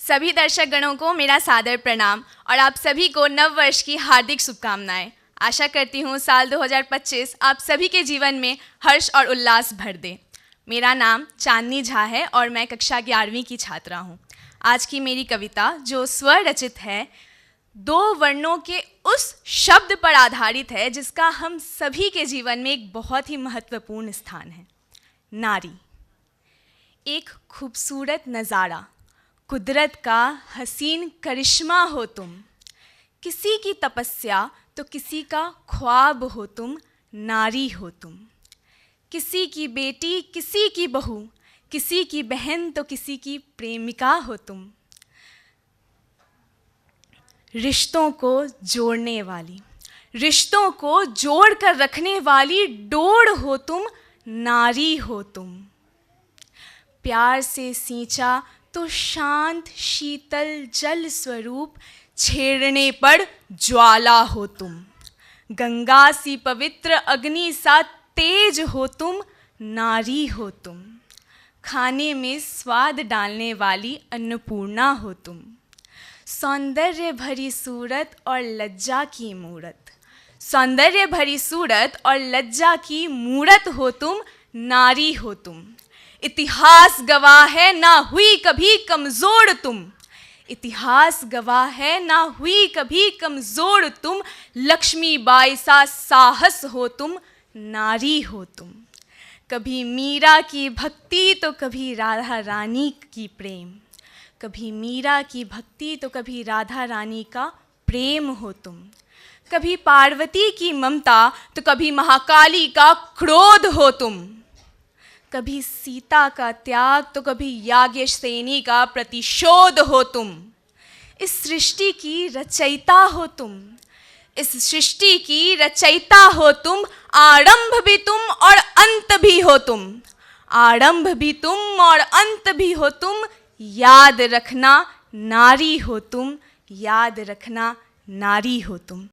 सभी दर्शक गणों को मेरा सादर प्रणाम और आप सभी को नव वर्ष की हार्दिक शुभकामनाएं। आशा करती हूँ साल 2025 आप सभी के जीवन में हर्ष और उल्लास भर दे। मेरा नाम चांदनी झा है और मैं कक्षा 11वीं की छात्रा हूँ। आज की मेरी कविता जो स्वर रचित है, 2 वर्णों के उस शब्द पर आधारित है जिसका हम सभी के जीवन में एक बहुत ही महत्वपूर्ण स्थान है। नारी एक खूबसूरत नज़ारा, कुदरत का हसीन करिश्मा हो तुम। किसी की तपस्या तो किसी का ख्वाब हो तुम, नारी हो तुम। किसी की बेटी, किसी की बहू, किसी की बहन तो किसी की प्रेमिका हो तुम। रिश्तों को जोड़ने वाली, रिश्तों को जोड़ कर रखने वाली डोर हो तुम, नारी हो तुम। प्यार से सींचा तो शांत शीतल जल स्वरूप, छेड़ने पर ज्वाला हो तुम। गंगा सी पवित्र अग्नि सा तेज हो तुम, नारी हो तुम। खाने में स्वाद डालने वाली अन्नपूर्णा हो तुम। सौंदर्य भरी सूरत और लज्जा की मूरत, सौंदर्य भरी सूरत और लज्जा की मूरत हो तुम, नारी हो तुम। इतिहास गवाह है ना हुई कभी कमजोर तुम। इतिहास गवाह है ना हुई कभी कमजोर तुम। लक्ष्मीबाई सा साहस हो तुम, नारी हो तुम। कभी मीरा की भक्ति तो कभी राधा रानी की प्रेम, कभी मीरा की भक्ति तो कभी राधा रानी का प्रेम हो तुम। कभी पार्वती की ममता तो कभी महाकाली का क्रोध हो तुम। कभी सीता का त्याग तो कभी याज्ञसेनी का प्रतिशोध हो तुम। इस सृष्टि की रचयिता हो तुम, इस सृष्टि की रचयिता हो तुम। आरंभ भी तुम और अंत भी हो तुम, आरंभ भी तुम और अंत भी हो तुम। याद रखना नारी हो तुम, याद रखना नारी हो तुम।